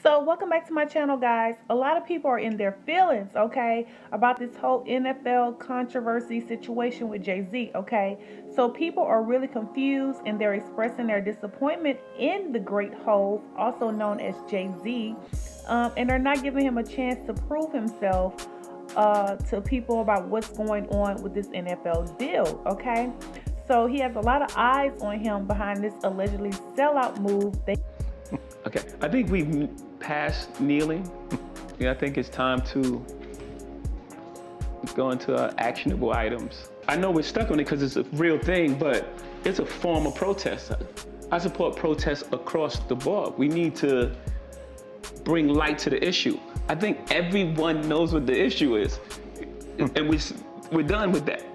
So, welcome back to my channel, guys. A lot of people are in their feelings, okay, about this whole NFL controversy situation with Jay-Z, okay? So, people are really confused and they're expressing their disappointment in the Great Hove, also known as Jay-Z, and they're not giving him a chance to prove himself to people about what's going on with this NFL deal, okay? So, he has a lot of eyes on him behind this allegedly sellout move. Okay, I think we've passed kneeling. Yeah, I think it's time to go into actionable items. I know we're stuck on it because it's a real thing, but it's a form of protest. I support protests across the board. We need to bring light to the issue. I think everyone knows what the issue is, and we're done with that.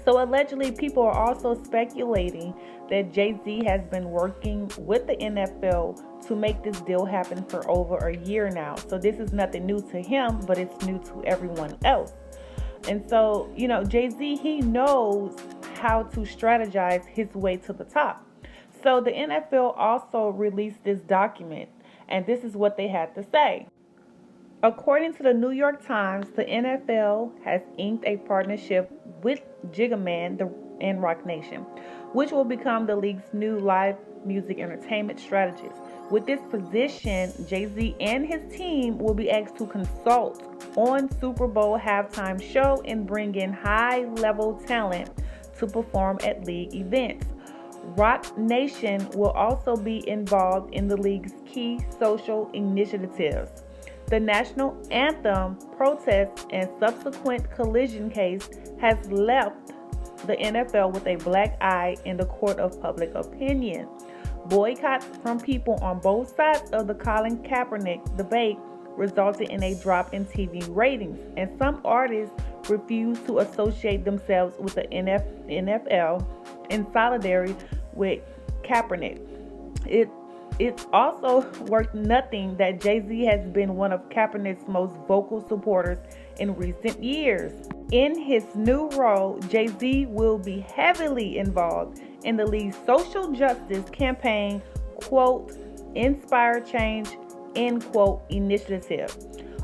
So allegedly, people are also speculating that Jay-Z has been working with the NFL to make this deal happen for over a year now. So this is nothing new to him, but it's new to everyone else. And so, Jay-Z, he knows how to strategize his way to the top. So the NFL also released this document, and this is what they had to say. According to the New York Times, the NFL has inked a partnership with Gigaman and Rock Nation, which will become the league's new live music entertainment strategist. With this position, Jay-Z and his team will be asked to consult on Super Bowl halftime show and bring in high-level talent to perform at league events. Rock Nation will also be involved in the league's key social initiatives. The national anthem protest and subsequent collision case has left the NFL with a black eye in the court of public opinion. Boycotts from people on both sides of the Colin Kaepernick debate resulted in a drop in TV ratings, and some artists refuse to associate themselves with the NFL in solidarity with Kaepernick. It's also worth noting that Jay-Z has been one of Kaepernick's most vocal supporters in recent years. In his new role, Jay-Z will be heavily involved in the league's social justice campaign, quote, Inspire Change, end quote, initiative.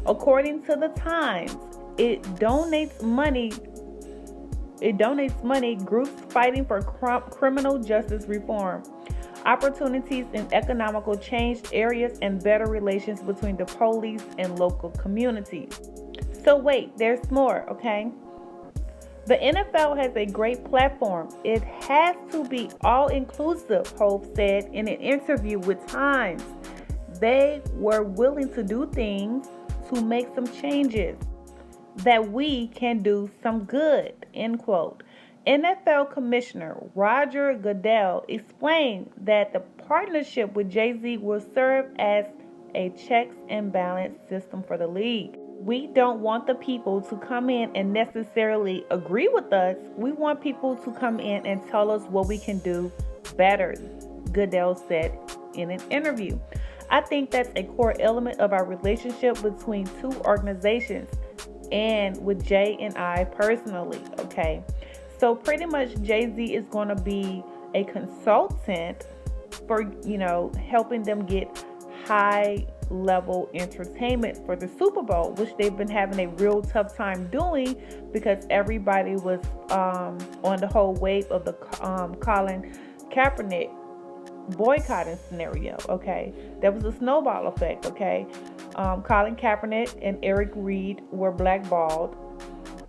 According to the Times, it donates money groups fighting for criminal justice reform, opportunities in economical change areas, and better relations between the police and local communities. So wait, there's more, okay? The NFL has a great platform. It has to be all-inclusive, Hove said in an interview with Times. They were willing to do things to make some changes that we can do some good, end quote. NFL Commissioner Roger Goodell explained that the partnership with Jay-Z will serve as a checks and balance system for the league. We don't want the people to come in and necessarily agree with us. We want people to come in and tell us what we can do better, Goodell said in an interview. I think that's a core element of our relationship between two organizations and with Jay and I personally, okay? So pretty much Jay-Z is going to be a consultant for, helping them get high-level entertainment for the Super Bowl, which they've been having a real tough time doing because everybody was on the whole wave of the Colin Kaepernick boycotting scenario, okay? There was a snowball effect, okay? Colin Kaepernick and Eric Reid were blackballed.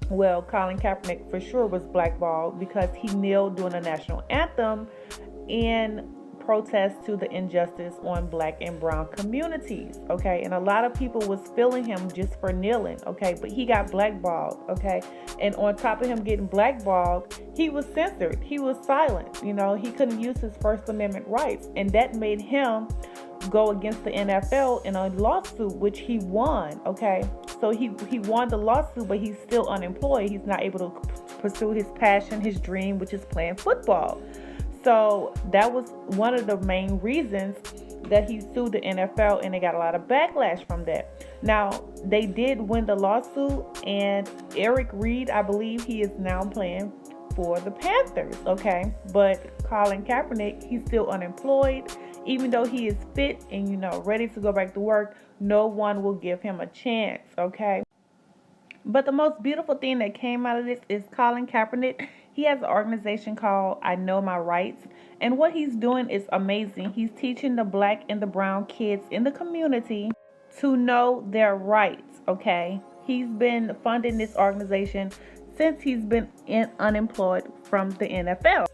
Well, Colin Kaepernick for sure was blackballed because he kneeled during the national anthem in protest to the injustice on black and brown communities, okay? And a lot of people was feeling him just for kneeling, okay? But he got blackballed, okay? And on top of him getting blackballed, he was censored. He was silent, he couldn't use his First Amendment rights. And that made him go against the NFL in a lawsuit, which he won, okay? So he won the lawsuit, but he's still unemployed. He's not able to pursue his passion, his dream, which is playing football. So that was one of the main reasons that he sued the NFL, and they got a lot of backlash from that. Now, they did win the lawsuit, and Eric Reid, I believe he is now playing for the Panthers, okay? But Colin Kaepernick, he's still unemployed, Even though he is fit and, ready to go back to work, no one will give him a chance, okay? But the most beautiful thing that came out of this is Colin Kaepernick. He has an organization called I Know My Rights. And what he's doing is amazing. He's teaching the black and the brown kids in the community to know their rights, okay? He's been funding this organization since he's been unemployed from the NFL.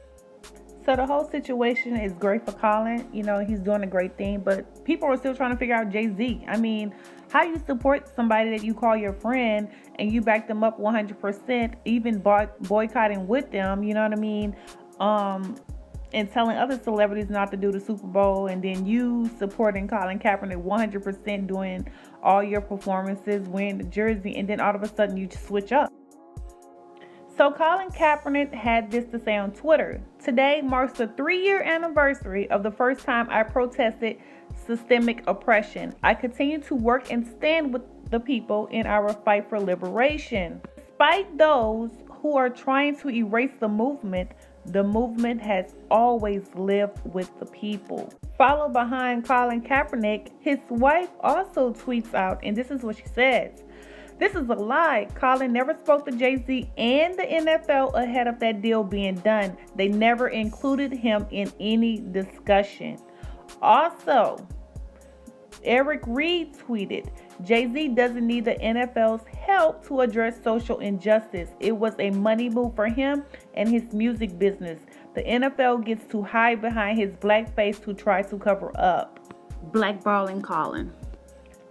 So the whole situation is great for Colin. He's doing a great thing, but people are still trying to figure out Jay-Z. I mean, how you support somebody that you call your friend and you back them up 100%, even boycotting with them, you know what I mean? And telling other celebrities not to do the Super Bowl, and then you supporting Colin Kaepernick 100%, doing all your performances, wearing the jersey, and then all of a sudden you just switch up. So Colin Kaepernick had this to say on Twitter. Today marks the 3-year anniversary of the first time I protested systemic oppression. I continue to work and stand with the people in our fight for liberation. Despite those who are trying to erase the movement has always lived with the people. Follow behind Colin Kaepernick, his wife also tweets out, and this is what she says. This is a lie. Colin never spoke to Jay-Z and the NFL ahead of that deal being done. They never included him in any discussion. Also, Eric Reed tweeted, Jay-Z doesn't need the NFL's help to address social injustice. It was a money move for him and his music business. The NFL gets to hide behind his black face to try to cover up. Blackballing Colin.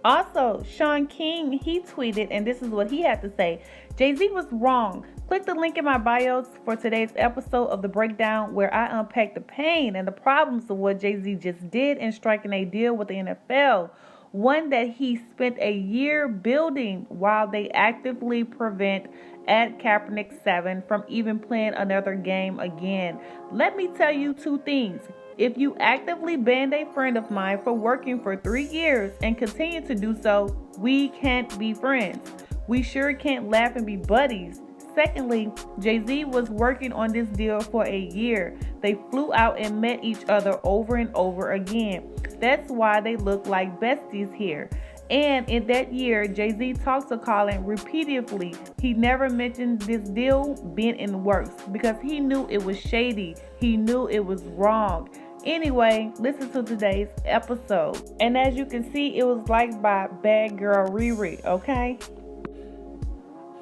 Also, Sean King, he tweeted, and this is what he had to say. Jay-Z was wrong. Click the link in my bios for today's episode of The Breakdown, where I unpack the pain and the problems of what Jay-Z just did in striking a deal with the NFL. One that he spent a year building while they actively prevent at Kaepernick 7 from even playing another game again. Let me tell you 2 things. If you actively banned a friend of mine for working for 3 years and continue to do so, we can't be friends. We sure can't laugh and be buddies. Secondly, Jay-Z was working on this deal for a year. They flew out and met each other over and over again. That's why they look like besties here. And in that year, Jay-Z talked to Colin repeatedly. He never mentioned this deal being in the works because he knew it was shady. He knew it was wrong. Anyway, listen to today's episode. And as you can see, it was liked by Bad Girl Riri, okay?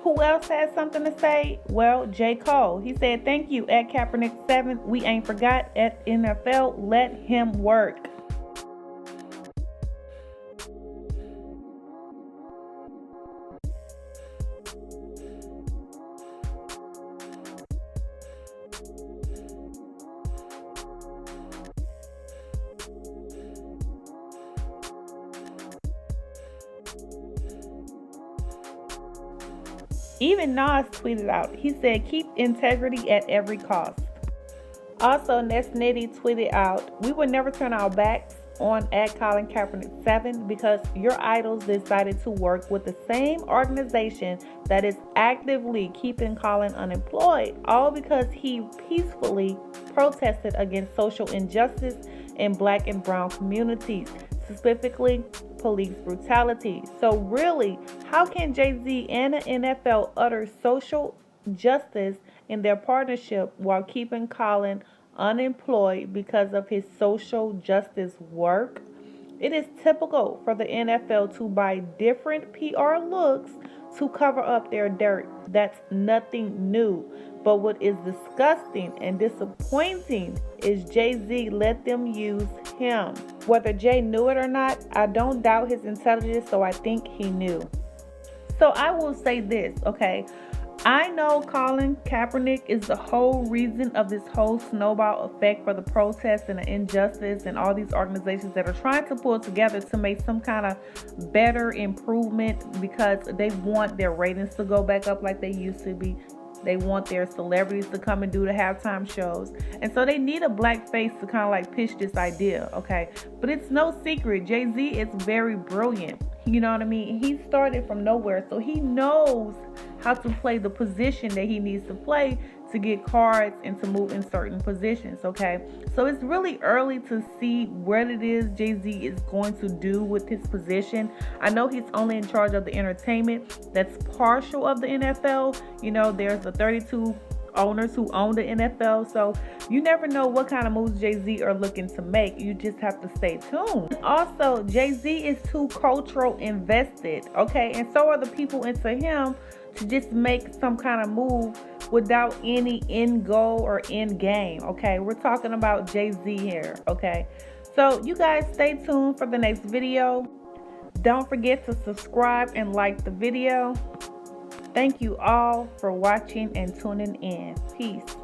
Who else has something to say? Well, J. Cole. He said, thank you at Kaepernick 7. We ain't forgot at NFL. Let him work. Even Nas tweeted out, he said, keep integrity at every cost. Also, Ness Nitty tweeted out, we would never turn our backs on at Colin Kaepernick 7 because your idols decided to work with the same organization that is actively keeping Colin unemployed, all because he peacefully protested against social injustice in black and brown communities, specifically police brutality. So really, how can Jay-Z and the NFL utter social justice in their partnership while keeping Colin unemployed because of his social justice work? It is typical for the NFL to buy different PR looks to cover up their dirt. That's nothing new. But what is disgusting and disappointing is Jay-Z let them use him. Whether Jay knew it or not, I don't doubt his intelligence, so I think he knew. So I will say this, okay? I know Colin Kaepernick is the whole reason of this whole snowball effect for the protests and the injustice and all these organizations that are trying to pull together to make some kind of better improvement because they want their ratings to go back up like they used to be. They want their celebrities to come and do the halftime shows. And so they need a black face to kind of like pitch this idea, okay? But it's no secret. Jay-Z is very brilliant. You know what I mean? He started from nowhere, so he knows how to play the position that he needs to play to get cards and to move in certain positions, okay? So it's really early to see what it is Jay-Z is going to do with his position. I know he's only in charge of the entertainment. That's partial of the NFL. You know, there's the 32 owners who own the NFL, so you never know what kind of moves Jay-Z are looking to make. You just have to stay tuned. Also, Jay-Z is too cultural invested, okay? And so are the people into him to just make some kind of move without any end goal or end game, okay? We're talking about Jay-Z here, okay? So you guys stay tuned for the next video. Don't forget to subscribe and like the video. Thank you all for watching and tuning in. Peace.